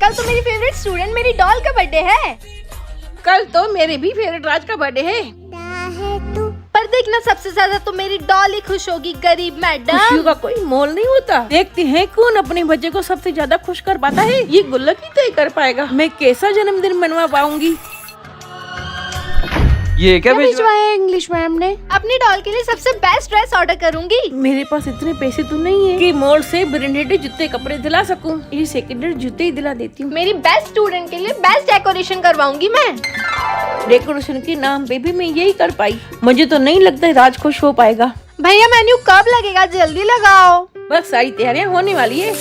कल तो मेरी फेवरेट स्टूडेंट मेरी डॉल का बर्थडे है। कल तो मेरे भी फेवरेट राज का बर्थडे है। पर देखना सबसे ज्यादा तो मेरी डॉल ही खुश होगी, गरीब मैडम। खुशियों का कोई मोल नहीं होता। देखते हैं कौन अपने बच्चे को सबसे ज्यादा खुश कर पाता है। ये गुल्लक ही तय कर पाएगा मैं कैसा जन्मदिन मनवा पाऊंगी। ये क्या भिजवाया है इंग्लिश मैम ने? अपनी डॉल के लिए सबसे बेस्ट ड्रेस ऑर्डर करूंगी। मेरे पास इतने पैसे तो नहीं है कि मॉल से ब्रांडेड जूते कपड़े दिला सकूं। ये सेकंड हैंड जूते ही दिला देती हूँ। मेरी बेस्ट स्टूडेंट के लिए बेस्ट डेकोरेशन करवाऊंगी मैं। डेकोरेशन के नाम पे भी मैं यही कर पाई। मुझे तो नहीं लगता राज खुश हो पाएगा। भैया मेन्यू कब लगेगा, जल्दी लगाओ। बस सारी तैयारियां होने वाली है।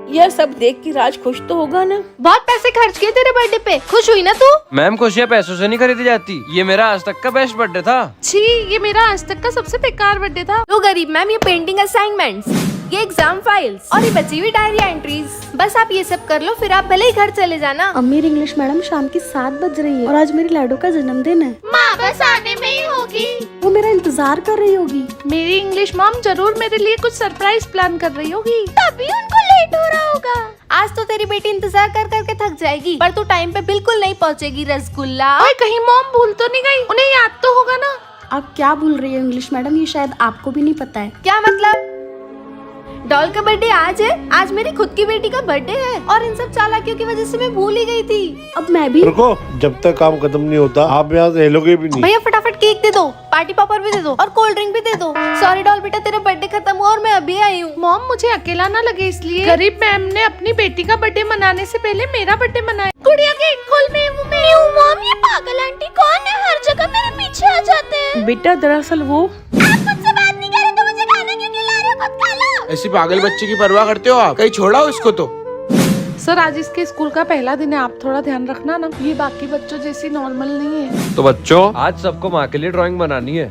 यह सब देख के राज खुश तो होगा ना। बहुत पैसे खर्च किए तेरे बर्थडे पे, खुश हुई ना तू? मैम खुशियाँ पैसों से नहीं खरीदी जाती। ये मेरा आज तक का बेस्ट बर्थडे था। छी, ये मेरा आज तक का सबसे बेकार बर्थडे था। लो गरीब मैम, ये पेंटिंग असाइनमेंट्स, ये एग्जाम फाइल्स और ये बची हुई डायरी एंट्रीज। बस आप ये सब कर लो, फिर आप भले ही घर चले जाना। अम्मी इंग्लिश मैडम शाम की 7 बज रही है और आज मेरी लाडो का जन्मदिन है। माँ बस आने में ही होगी। वो मेरा इंतजार कर रही होगी। मेरी इंग्लिश मॉम जरूर मेरे लिए कुछ सरप्राइज प्लान कर रही होगी, तभी उनको लेट हो रहा होगा। आज तो तेरी बेटी इंतजार कर करके थक जाएगी, पर तू टाइम पे बिल्कुल नहीं पहुँचेगी रसगुल्ला। ओए कहीं मॉम भूल तो नहीं गई? उन्हें याद तो होगा ना। आप क्या भूल रही हो इंग्लिश मैडम, ये शायद आपको भी नहीं पता है। क्या मतलब? डॉल का बर्थडे आज है, आज मेरी खुद की बेटी का बर्थडे है और इन सब चालाकियों की वजह से मैं भूल ही गई थी। अब मैं भी रुको, जब तक काम खत्म नहीं होता आप यहाँ से हिलोगे भी नहीं। भैया फटाफट केक दे दो, पार्टी पॉपर भी दे दो और कोल्ड ड्रिंक भी दे दो। सॉरी डॉल बेटा, तेरा बर्थडे खत्म हुआ और मैं अभी आई हूँ। मॉम मुझे अकेला ना लगे इसलिए गरीब मैम ने अपनी बेटी का बर्थडे मनाने से पहले मेरा बर्थडे मनाया। गुड़िया केक खोल में मॉम, ये पागल आंटी कौन है? हर जगह मेरे पीछे आ जाते हैं। बेटा दरअसल वो आप मुझसे बात नहीं करे तो मुझे खाना क्यों खिला रहे हो? खुद खा लो। ऐसी पागल बच्चे की परवाह करते हो आप? कहीं छोड़ा हो इसको तो। सर आज इसके स्कूल का पहला दिन है, आप थोड़ा ध्यान रखना ना, ये बाकी बच्चों जैसी नॉर्मल नहीं है। तो बच्चों, आज सबको माँ के लिए ड्राइंग बनानी है।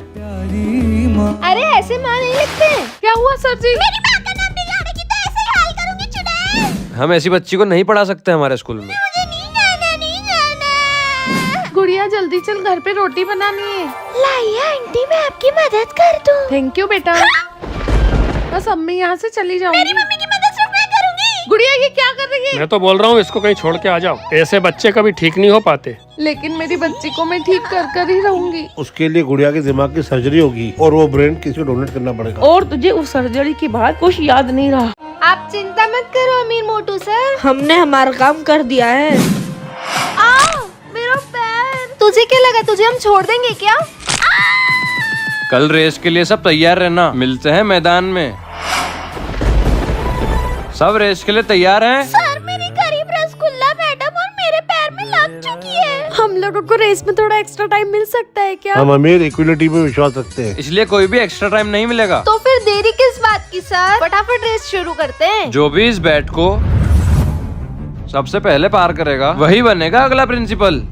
अरे ऐसे माँ नहीं लिखते। क्या हुआ सर जी? मेरी माँ का नाम बिगाड़ेगी तो ऐसे ही हाल करूंगी चुड़ैल। हम ऐसी बच्ची को नहीं पढ़ा सकते हमारे स्कूल में। मुझे नहीं जाना, नहीं जाना। गुड़िया जल्दी चल, घर पे रोटी बनानी है। लाइए आंटी, मैं आपकी मदद कर दूं। थैंक यू बेटा। बस अम्मी यहाँ से चली जाऊंगी। मेरी मम्मी की मदद सिर्फ मैं करूंगी। गुड़िया ये क्या कर रही है? मैं तो बोल रहा हूँ इसको कहीं छोड़ के आ जाओ। ऐसे बच्चे कभी ठीक नहीं हो पाते। लेकिन मेरी बच्ची को मैं ठीक कर कर ही रहूंगी। उसके लिए गुड़िया के दिमाग की सर्जरी होगी और वो ब्रेन किसी को डोनेट करना पड़ेगा। और तुझे उस सर्जरी के बाद कुछ याद नहीं रहा। आप चिंता मत करो अमीर मोटू सर, हमने हमारा काम कर दिया है। मेरा पैर। तुझे क्या लगा तुझे हम छोड़ देंगे क्या? कल रेस के लिए सब तैयार रहना, मिलते हैं मैदान में। सब रेस के लिए तैयार हैं? सर मेरी गरीब रसगुल्ला मैडम और मेरे पैर में लग चुकी है। हम लोगों को रेस में थोड़ा एक्स्ट्रा टाइम मिल सकता है क्या? हम अमीर इक्विलिटी पे विश्वास रखते हैं। इसलिए कोई भी एक्स्ट्रा टाइम नहीं मिलेगा। तो फिर देरी किस बात की सर? फटाफट रेस शुरू करते हैं। जो भी इस बैट को सबसे पहले पार करेगा वही बनेगा अगला प्रिंसिपल।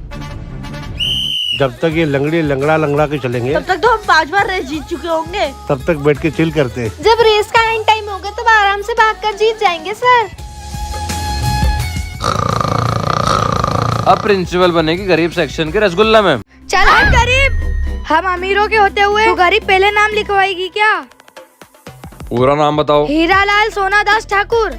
जब तक ये लंगड़ी लंगड़ा के चलेंगे तब तक तो हम 5 बार रेस जीत चुके होंगे। तब तक बैठ के चिल करते हैं। जब रेस का एंड टाइम होगा तब आराम से भागकर जीत जाएंगे सर। अब प्रिंसिपल बनेगी गरीब सेक्शन के रसगुल्ला मैम। चल गरीब, हम अमीरों के होते हुए तो गरीब पहले नाम लिखवाएगी क्या? पूरा नाम बताओ। हीरालाल सोनादास ठाकुर।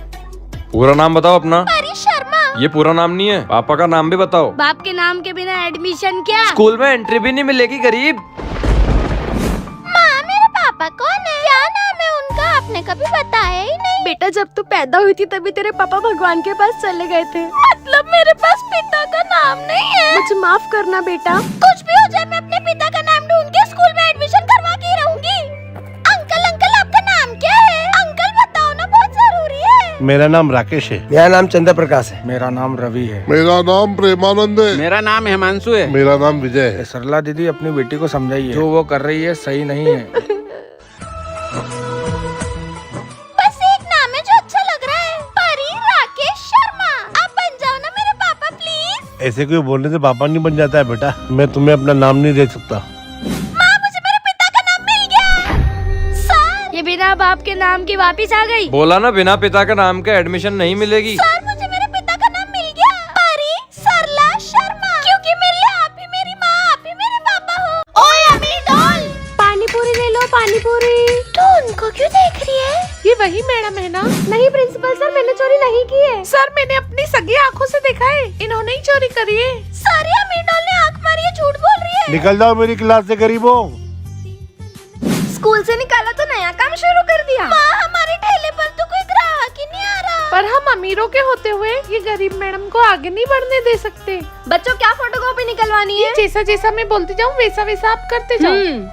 पूरा नाम बताओ अपना। परी शर्मा। ये पूरा नाम नहीं है, पापा का नाम भी बताओ। बाप के नाम के बिना एडमिशन क्या? स्कूल में एंट्री भी नहीं मिलेगी गरीब। माँ मेरे पापा कौन है? क्या नाम है उनका? आपने कभी बताया ही नहीं। बेटा जब तू पैदा हुई थी तभी तेरे पापा भगवान के पास चले गए थे। मतलब मेरे पास पिता का नाम नहीं है? मुझे माफ करना बेटा। कुछ भी हो जाए मैं अपने पिता का नाम ढूंढ के स्कूल में एडमिशन करवा के रहूंगी। अंकल अंकल आपका नाम क्या है? अंकल बताओ ना, बहुत जरूरी है। मेरा नाम राकेश है। मेरा नाम चंद्र प्रकाश है। मेरा नाम रवि है। मेरा नाम प्रेमानंद है। मेरा नाम हिमांशु है। मेरा नाम विजय है। सरला दीदी अपनी बेटी को समझाइए, जो वो कर रही है सही नहीं है। बस एक नाम है जो अच्छा लग रहा है, परी राकेश शर्मा। आप बन जाओ ना मेरे पापा प्लीज। ऐसे कोई बोलने से पापा नहीं बन जाता है बेटा। मैं तुम्हें अपना नाम नहीं दे सकता। माँ मुझे मेरे पिता का नाम मिल गया। सर ये बिना बाप के नाम की वापिस आ गई। बोला ना बिना पिता के नाम के एडमिशन नहीं मिलेगी। सर मुझे मेरे पिता का नाम मिल गया, परी सरला शर्मा। क्योंकि मेरे लिए आप ही मेरी माँ, आप ही मेरे पापा हो। ओए अमीर डॉल, पानी पूरी ले लो, पानी पूरी। तू उनको क्यों देख रही है? ये वही मैडम है ना? नहीं प्रिंसिपल सर, मैंने चोरी नहीं की है। सर मैंने अपनी सगी आंखों से देखा है, इन्होंने ही चोरी करी है। सारिया मीडोल ने आंख मारी है, झूठ बोल रही है। निकल जाओ मेरी क्लास से गरीबों। स्कूल से निकाला तो नया काम शुरू कर दिया। माँ, हमारे ठेले पर तो कोई ग्राहक ही नहीं आ रहा। पर हम अमीरों के होते हुए ये गरीब मैडम को आगे नहीं बढ़ने दे सकते। बच्चों, क्या फोटोकॉपी निकलवानी है? जैसा जैसा मैं बोलती जाऊँ वैसा वैसा आप करते जाओ।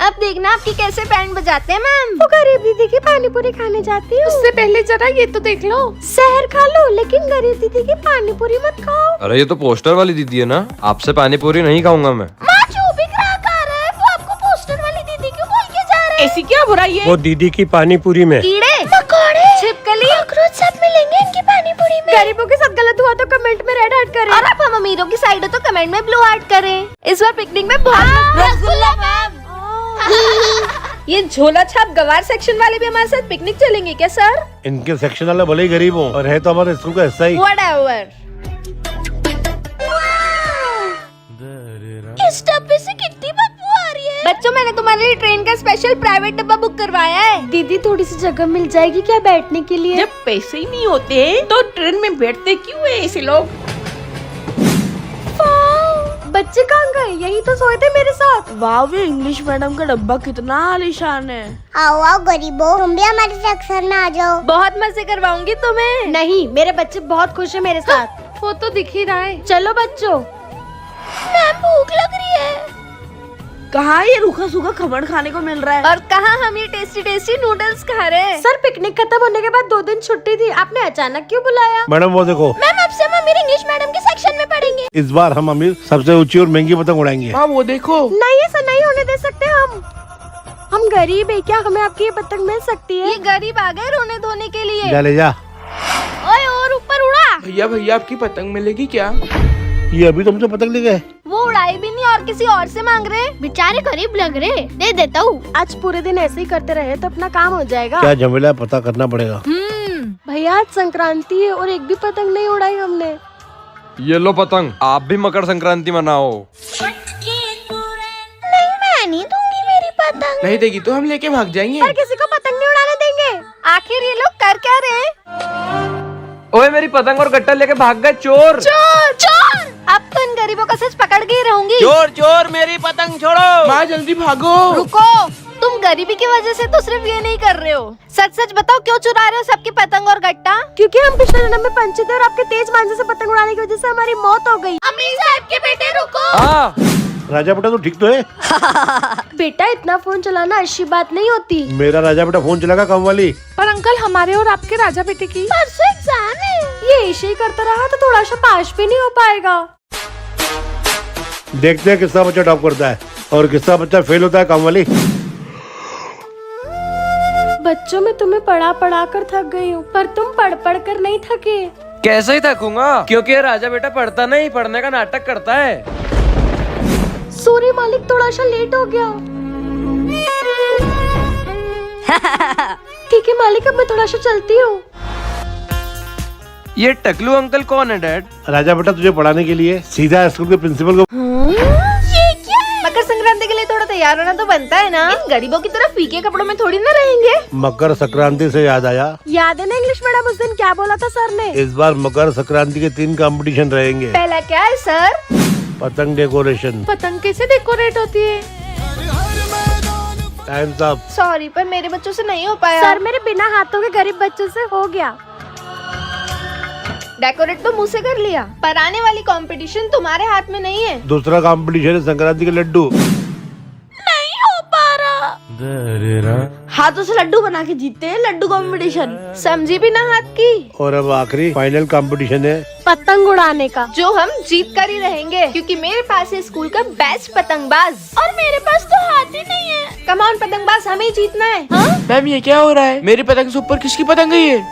अब देखना आपकी कैसे बैंड बजाते हैं मैम। वो गरीब दीदी की पानी पूरी खाने जाती हूँ। उससे पहले जरा ये तो देख लो। शहर खा लो, लेकिन गरीब दीदी की पानी पूरी मत खाओ। अरे ये तो पोस्टर वाली दीदी है ना, आपसे पानी पूरी नहीं खाऊंगा मैं। माँ, जो भी ग्राहक आ रहा है वो आपको पोस्टर वाली दीदी क्यों बोल के जा रहे हैं? ऐसी क्या बुराई है? वो दीदी की पानी पूरी में कीड़े मकोड़े छिपकली अखरोट सब मिलेंगे इनकी पानी पूरी में। गरीबों के साथ गलत हुआ तो कमेंट में रेड हार्ट करें, और अब हम अमीरों की साइड हो तो कमेंट में ब्लू हार्ट करें। इस बार पिकनिक में बहुत रसगुल्ला मैम। ये झोला छाप गवार सेक्शन वाले भी हमारे साथ पिकनिक चलेंगे क्या सर? इनके सेक्शन वाले भले ही गरीब हो और है तो हमारे स्कूल का हिस्सा ही। Whatever. इस डब्बे से कितनी बदबू आ रही है। बच्चों, मैंने तुम्हारे लिए ट्रेन का स्पेशल प्राइवेट डब्बा बुक करवाया है। दीदी, थोड़ी सी जगह मिल जाएगी क्या बैठने के लिए? जब पैसे ही नहीं होते तो ट्रेन में बैठते क्यों है ऐसे लोग? बच्चे कहाँ गए? यही तो सोए थे मेरे साथ। वाह, ये इंग्लिश मैडम का डब्बा कितना आलीशान है। आओ आओ गरीबों, तुम भी हमारे सेक्शन में आ जाओ। बहुत मजे करवाऊंगी तुम्हें। नहीं, मेरे बच्चे बहुत खुश है मेरे साथ। वो तो दिख ही रहा है। चलो बच्चों। मैम, भूख लग रही है। कहाँ ये रूखा सूखा खमण खाने को मिल रहा है? और कहाँ हम ये टेस्टी टेस्टी नूडल्स खा रहे हैं। सर, पिकनिक खत्म होने के बाद 2 दिन छुट्टी थी, आपने अचानक क्यों बुलाया? मैडम वो देखो, मैम, अब से हम अमीर इंग्लिश मैडम के सेक्शन में पढ़ेंगे। इस बार हम अमीर सबसे ऊंची और महंगी पतंग उड़ाएंगे। हाँ वो देखो। नहीं, ऐसा नहीं होने दे सकते हम गरीब है क्या? हमें आपकी ये पतंग मिल सकती है? ये गरीब आ गए रोने धोने के लिए। जा ले जा। ओए, और ऊपर उड़ा। भैया भैया आपकी पतंग मिलेगी क्या? ये अभी तुमसे पतंग ले गए। वो उड़ाई भी नहीं और किसी और से मांग रहे। बेचारे गरीब लग रहे, दे देता हूँ। आज पूरे दिन ऐसे ही करते रहे तो अपना काम हो जाएगा। क्या झमेला है, पता करना पड़ेगा। भैया, आज संक्रांति है और एक भी पतंग नहीं उड़ाई हमने। ये लो पतंग, आप भी मकर संक्रांति मनाओ। नहीं, मैं नहीं दूंगी मेरी पतंग। नहीं देगी तो हम लेके भाग जाएंगे। पर किसी को पतंग नहीं उड़ाने देंगे। आखिर ये लोग कर क्या रहे हैं? ओए, मेरी पतंग और गट्टा लेके भाग गए चोर। चोर चोर! अब तो इन गरीबों का सच पकड़ के ही रहूंगी। चोर चोर, मेरी पतंग छोड़ो। माँ जल्दी भागो। रुको, तुम गरीबी की वजह से तो सिर्फ ये नहीं कर रहे हो। सच सच बताओ, क्यों चुरा रहे हो सबकी पतंग और गट्टा? क्योंकि हम पिछले जन्म में पंचे थे और आपके तेज मांझे से पतंग उड़ाने की वजह से हमारी मौत हो गई। अमीर साहब के बेटे, रुको। हाँ, राजा बेटा तो ठीक तो है। बेटा, इतना फोन चलाना अच्छी बात नहीं होती। मेरा राजा बेटा फोन चलागा काम वाली। पर अंकल, हमारे और आपके राजा बेटे की परसों एग्जाम है। ये ऐसे ही करता रहा तो थोड़ा सा पास भी नहीं हो पाएगा। देखते हैं किसका बच्चा टॉप करता है और किसका बच्चा फेल होता है काम वाली। बच्चों, मैं तुम्हें पढ़ा पढ़ा कर थक गई हूँ, पर तुम पढ़ पढ़ कर नहीं थके। कैसे ही थकूंगा, क्योंकि ये राजा बेटा पढ़ता नहीं, पढ़ने का नाटक करता है। सूर्य मालिक, थोड़ा सा लेट हो गया। ठीक है मालिक, अब मैं थोड़ा सा चलती हूँ। ये टकलू अंकल कौन है डैड? राजा बेटा तुझे पढ़ाने के लिए सीधा स्कूल के प्रिंसिपल को। ये क्या है? मकर संक्रांति के लिए थोड़ा तैयार होना तो बनता है ना। इन गरीबों की तरह फीके कपड़ों में थोड़ी ना रहेंगे। मकर संक्रांति से याद आया, याद है ना इंग्लिश मैडम उस दिन क्या बोला था सर ने? इस बार मकर संक्रांति के 3 कंपटीशन रहेंगे। पहला क्या है सर? पतंग डेकोरेशन। पतंग कैसे डेकोरेट होती है? Times up. सॉरी, पर मेरे बच्चों से नहीं हो पाया। सर, मेरे बिना हाथों के गरीब बच्चों से हो गया। डेकोरेट तो मुझसे कर लिया, पर आने वाली कंपटीशन तुम्हारे हाथ में नहीं है। दूसरा कंपटीशन है संक्रांति के लड्डू। नहीं हो पा रहा। हाथों से लड्डू बना के जीतते हैं लड्डू कंपटीशन। समझी भी ना हाथ की। और अब आखिरी फाइनल कंपटीशन है पतंग उड़ाने का, जो हम जीत कर ही रहेंगे, क्योंकि मेरे पास है स्कूल का बेस्ट पतंगबाज और मेरे पास तो हाथ ही नहीं है। कम ऑन पतंगबाज, हमें जीतना है। हाँ? मैम ये क्या हो रहा है? मेरी पतंग से ऊपर किसकी पतंग गई है?